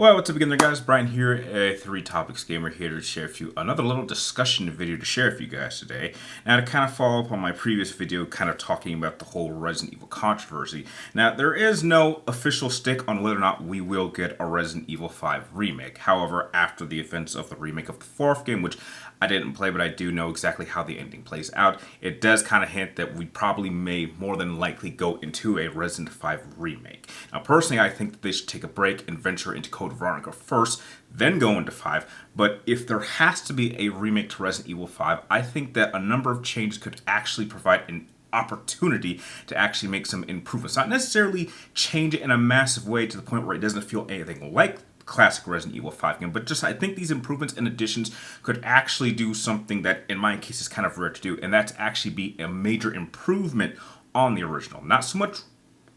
Well, what's up again there, guys? Brian here, a Three Topics Gamer, here to share with you another little discussion video to share with you guys today. Now, to kind of follow up on my previous video, kind of talking about the whole Resident Evil controversy. Now, there is no official stick on whether or not we will get a Resident Evil 5 remake. However, after the events of the remake of the fourth game, which I didn't play, but I do know exactly how the ending plays out, it does kind of hint that we probably may more than likely go into a Resident 5 remake. Now, personally, I think that they should take a break and venture into Code Veronica first, then go into 5. But if there has to be a remake to Resident Evil 5, I think that a number of changes could actually provide an opportunity to actually make some improvements. Not necessarily change it in a massive way to the point where it doesn't feel anything like classic Resident Evil 5 game, but just I think these improvements and additions could actually do something that in my case is kind of rare to do, and that's actually be a major improvement on the original. Not so much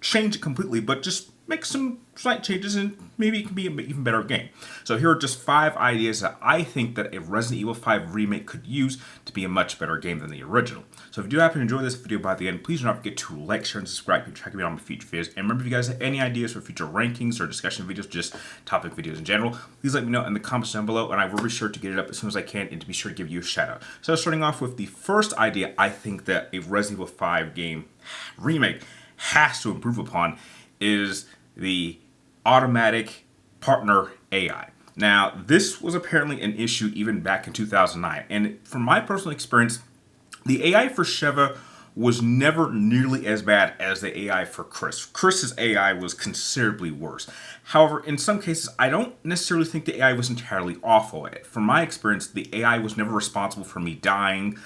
change it completely, but just make some slight changes and maybe it can be an even better game. So here are just 5 ideas that I think that a Resident Evil 5 remake could use to be a much better game than the original. So if you do happen to enjoy this video by the end, please do not forget to like, share, and subscribe. You can check me out on my future videos. And remember, if you guys have any ideas for future rankings or discussion videos, just topic videos in general, please let me know in the comments down below, and I will be sure to get it up as soon as I can and to be sure to give you a shout out. So starting off with the first idea, I think that a Resident Evil 5 game remake has to improve upon is the automatic partner AI. Now, this was apparently an issue even back in 2009, and from my personal experience, the AI for Sheva was never nearly as bad as the AI for Chris. Chris's AI was considerably worse. However, in some cases, I don't necessarily think the AI was entirely awful. From my experience, the AI was never responsible for me dying,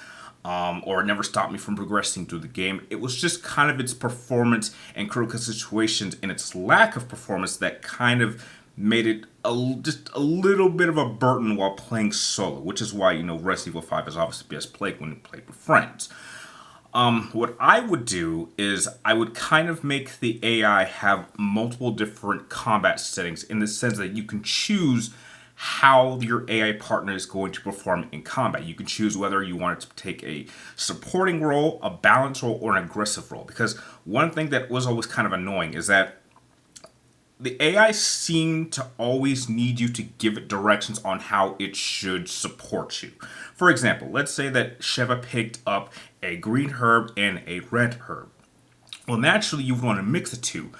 or it never stopped me from progressing through the game. It was just kind of its performance and critical situations and its lack of performance that kind of made it just a little bit of a burden while playing solo, which is why, Resident Evil 5 is obviously best played when you play with friends. What I would do is I would kind of make the AI have multiple different combat settings in the sense that you can choose how your AI partner is going to perform in combat. You can choose whether you want it to take a supporting role, a balance role, or an aggressive role. Because one thing that was always kind of annoying is that the AI seemed to always need you to give it directions on how it should support you. For example, let's say that Sheva picked up a green herb and a red herb. Well, naturally, you would want to mix the two.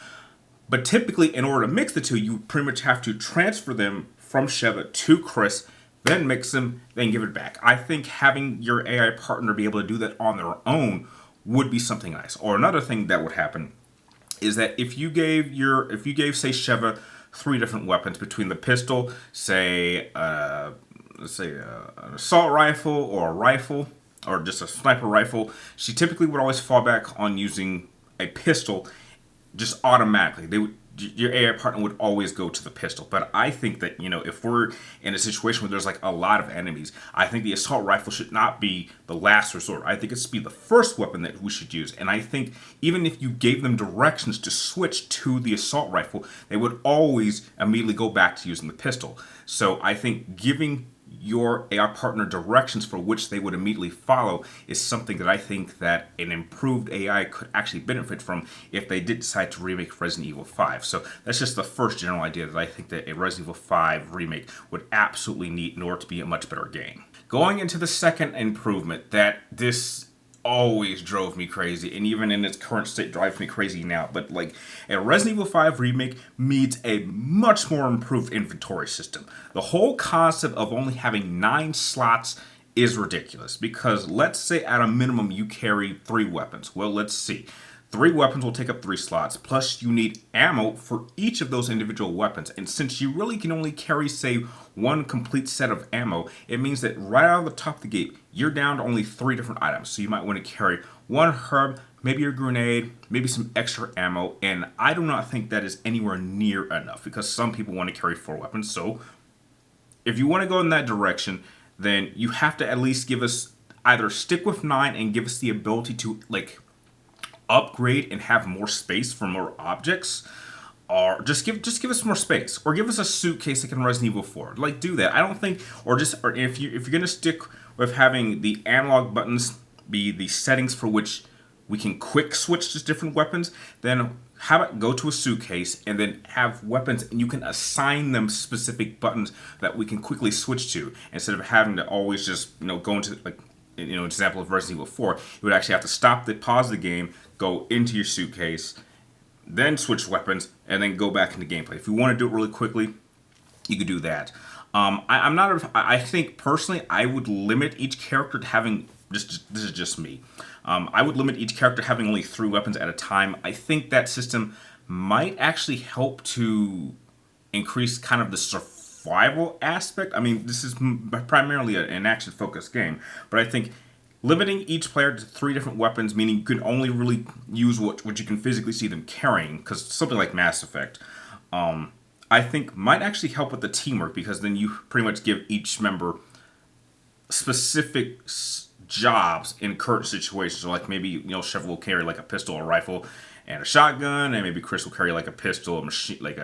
But typically, in order to mix the two, you pretty much have to transfer them from Sheva to Chris, then mix them, then give it back. I think having your AI partner be able to do that on their own would be something nice. Or another thing that would happen is that if you gave say Sheva 3 different weapons between the pistol, say let's say an assault rifle or a rifle or just a sniper rifle, she typically would always fall back on using a pistol just automatically. Your AI partner would always go to the pistol. But I think that, if we're in a situation where there's like a lot of enemies, I think the assault rifle should not be the last resort. I think it should be the first weapon that we should use. And I think even if you gave them directions to switch to the assault rifle, they would always immediately go back to using the pistol. So I think giving your AI partner directions for which they would immediately follow is something that I think that an improved AI could actually benefit from if they did decide to remake Resident Evil 5. So that's just the first general idea that I think that a Resident Evil 5 remake would absolutely need in order to be a much better game. Going into the second improvement, that this always drove me crazy, and even in its current state drives me crazy now, but like a Resident Evil 5 remake needs a much more improved inventory system. The whole concept of only having 9 slots is ridiculous, because let's say at a minimum you carry 3 weapons. Well, let's see. 3 weapons will take up 3 slots, plus you need ammo for each of those individual weapons. And since you really can only carry, say, 1 complete set of ammo, it means that right out of the top of the gate, you're down to only 3 different items. So you might want to carry 1 herb, maybe a grenade, maybe some extra ammo, and I do not think that is anywhere near enough, because some people want to carry 4 weapons. So if you want to go in that direction, then you have to at least give us, either stick with 9 and give us the ability to, upgrade and have more space for more objects, or just give us more space, or give us a suitcase like in Resident Evil 4. Do that. I don't think, or if you're gonna stick with having the analog buttons be the settings for which we can quick switch to different weapons, then have it go to a suitcase and then have weapons, and you can assign them specific buttons that we can quickly switch to instead of having to always just go into like example of Resident Evil 4. You would actually have to pause the game, go into your suitcase, then switch weapons, and then go back into gameplay. If you want to do it really quickly, you could do that. I'm not. I think personally, I would limit each character to having. This is just me. I would limit each character having only 3 weapons at a time. I think that system might actually help to increase kind of the survival aspect. I mean, this is primarily an action-focused game, but I think limiting each player to 3 different weapons, meaning you can only really use what you can physically see them carrying, because something like Mass Effect, I think might actually help with the teamwork, because then you pretty much give each member specific jobs in current situations. So like maybe Chef will carry like a pistol, a rifle, and a shotgun, and maybe Chris will carry like a pistol, a machine, like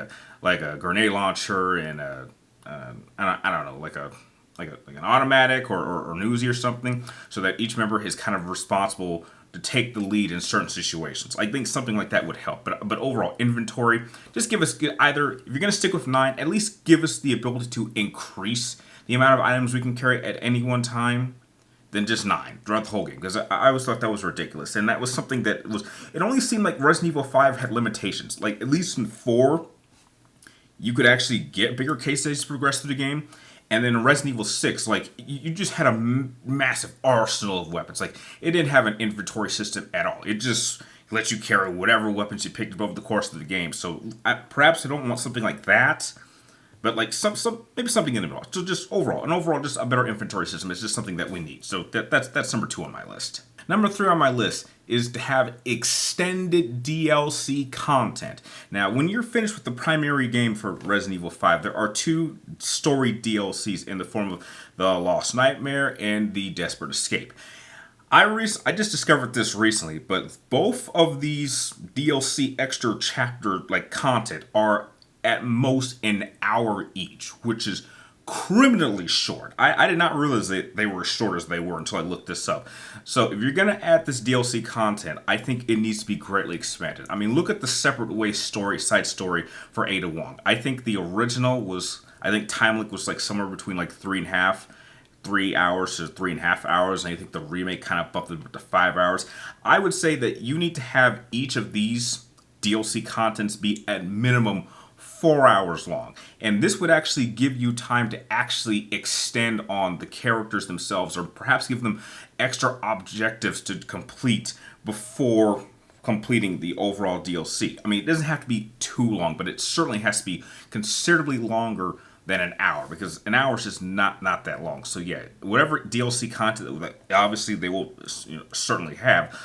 a grenade launcher, and I don't know, like an automatic or an Uzi or something, so that each member is kind of responsible to take the lead in certain situations. I think something like that would help. But overall, inventory, just give us either, if you're going to stick with 9, at least give us the ability to increase the amount of items we can carry at any one time than just 9 throughout the whole game. Because I always thought that was ridiculous. And that was something that it only seemed like Resident Evil 5 had limitations. Like, at least in 4, you could actually get bigger cases as you progress through the game. And then in Resident Evil 6, like, you just had a massive arsenal of weapons. Like, it didn't have an inventory system at all. It just lets you carry whatever weapons you picked up over the course of the game. So, perhaps I don't want something like that, but like maybe something in the middle. So just overall, just a better inventory system is just something that we need. So that's number 2 on my list. Number 3 on my list is to have extended DLC content. Now, when you're finished with the primary game for Resident Evil 5, there are 2 story DLCs in the form of The Lost Nightmare and The Desperate Escape. I just discovered this recently, but both of these DLC extra chapter like content are at most an hour each, which is criminally short. I did not realize that they were as short as they were until I looked this up. So if you're going to add this DLC content, I think it needs to be greatly expanded. I mean, look at the separate way side story for Ada Wong. I think the original time link was like somewhere between like 3 hours to 3.5 hours, and I think the remake kind of bumped it up to 5 hours. I would say that you need to have each of these DLC contents be at minimum 4 hours long, and this would actually give you time to actually extend on the characters themselves, or perhaps give them extra objectives to complete before completing the overall DLC. I mean, it doesn't have to be too long, but it certainly has to be considerably longer than an hour, because an hour is just not that long. So yeah, whatever DLC content that obviously they will certainly have,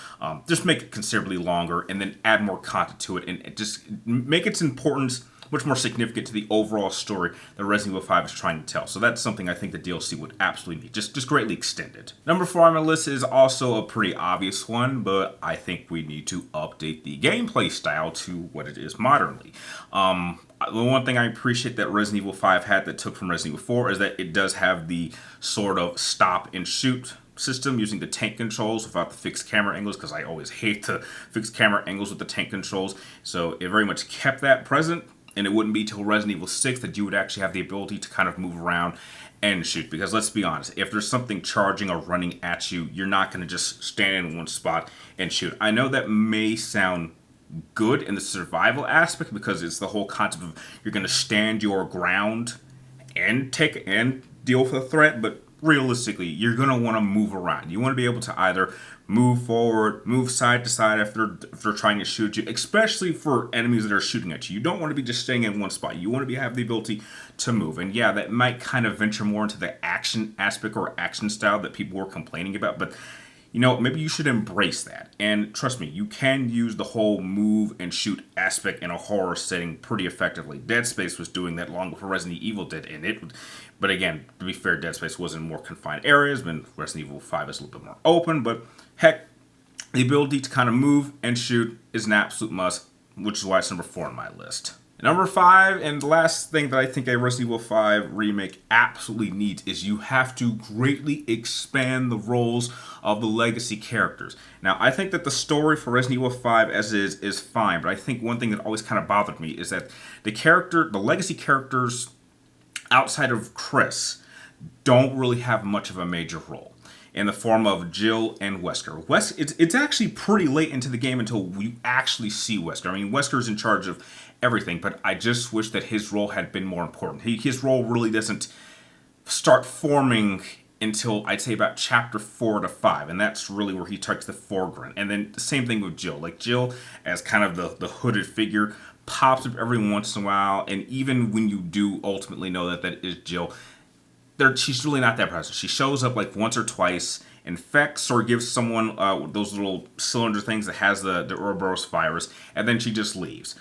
just make it considerably longer, and then add more content to it, and just make its importance much more significant to the overall story that Resident Evil 5 is trying to tell. So that's something I think the DLC would absolutely need. Just greatly extended. Number 4 on my list is also a pretty obvious one, but I think we need to update the gameplay style to what it is modernly. The one thing I appreciate that Resident Evil 5 had that took from Resident Evil 4 is that it does have the sort of stop and shoot system using the tank controls without the fixed camera angles, because I always hate the fixed camera angles with the tank controls. So it very much kept that present. And it wouldn't be till Resident Evil 6 that you would actually have the ability to kind of move around and shoot. Because let's be honest, if there's something charging or running at you, you're not going to just stand in one spot and shoot. I know that may sound good in the survival aspect, because it's the whole concept of you're going to stand your ground and deal with a threat, but realistically, you're going to want to move around. You want to be able to either move forward, move side to side if they're trying to shoot you, especially for enemies that are shooting at you. You don't want to be just staying in one spot. You want to have the ability to move. And yeah, that might kind of venture more into the action aspect or action style that people were complaining about, but maybe you should embrace that. And trust me, you can use the whole move and shoot aspect in a horror setting pretty effectively. Dead Space was doing that long before Resident Evil did, but again, to be fair, Dead Space was in more confined areas, and Resident Evil 5 is a little bit more open, but heck, the ability to kind of move and shoot is an absolute must, which is why it's number 4 on my list. Number five, and the last thing that I think a Resident Evil 5 remake absolutely needs is you have to greatly expand the roles of the legacy characters. Now, I think that the story for Resident Evil 5 as is fine, but I think one thing that always kind of bothered me is that the legacy characters outside of Chris don't really have much of a major role in the form of Jill and Wesker. It's actually pretty late into the game until we actually see Wesker. I mean, Wesker's in charge of everything, but I just wish that his role had been more important. His role really doesn't start forming until I'd say about chapter 4 to 5, and that's really where he takes the foreground. And then the same thing with Jill. Like Jill, as kind of the hooded figure, pops up every once in a while, and even when you do ultimately know that that is Jill, she's really not that present. She shows up like once or twice, infects or gives someone those little cylinder things that has the Ouroboros virus, and then she just leaves.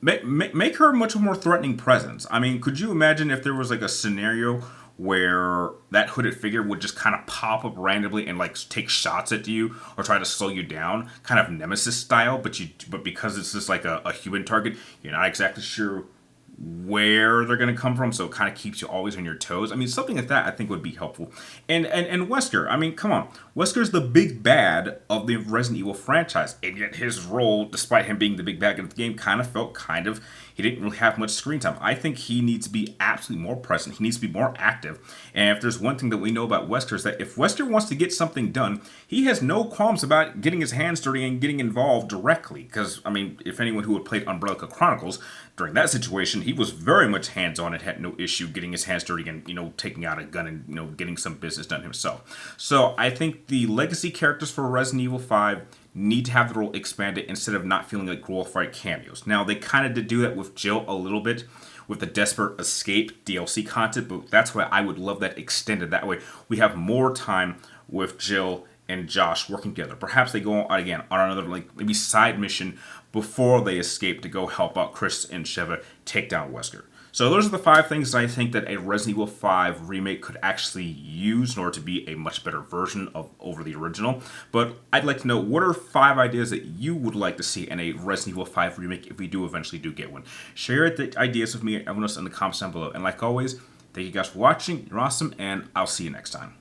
Make her a much more threatening presence. I mean, could you imagine if there was like a scenario where that hooded figure would just kind of pop up randomly and like take shots at you or try to slow you down, kind of Nemesis style, but because it's just like a human target, you're not exactly sure where they're going to come from, so it kind of keeps you always on your toes. I mean, something like that I think would be helpful. And Wesker, I mean, come on. Wesker's the big bad of the Resident Evil franchise, and yet his role, despite him being the big bad of the game, kind of felt he didn't really have much screen time. I think he needs to be absolutely more present. He needs to be more active. And if there's one thing that we know about Wesker is that if Wesker wants to get something done, he has no qualms about getting his hands dirty and getting involved directly. Because, I mean, if anyone who had played Umbrella Chronicles, during that situation, he was very much hands-on and had no issue getting his hands dirty and, taking out a gun and, getting some business done himself. So I think the legacy characters for Resident Evil 5 need to have the role expanded instead of not feeling like glorified cameos. Now, they kind of did do that with Jill a little bit with the Desperate Escape DLC content, but that's why I would love that extended. That way, we have more time with Jill and Josh working together. Perhaps they go on again on another maybe side mission before they escape to go help out Chris and Sheva take down Wesker. So those are the 5 things that I think that a Resident Evil 5 remake could actually use in order to be a much better version of over the original. But I'd like to know, what are 5 ideas that you would like to see in a Resident Evil 5 remake if we do eventually get one? Share the ideas with me and everyone else in the comments down below. And like always, thank you guys for watching. You're awesome, and I'll see you next time.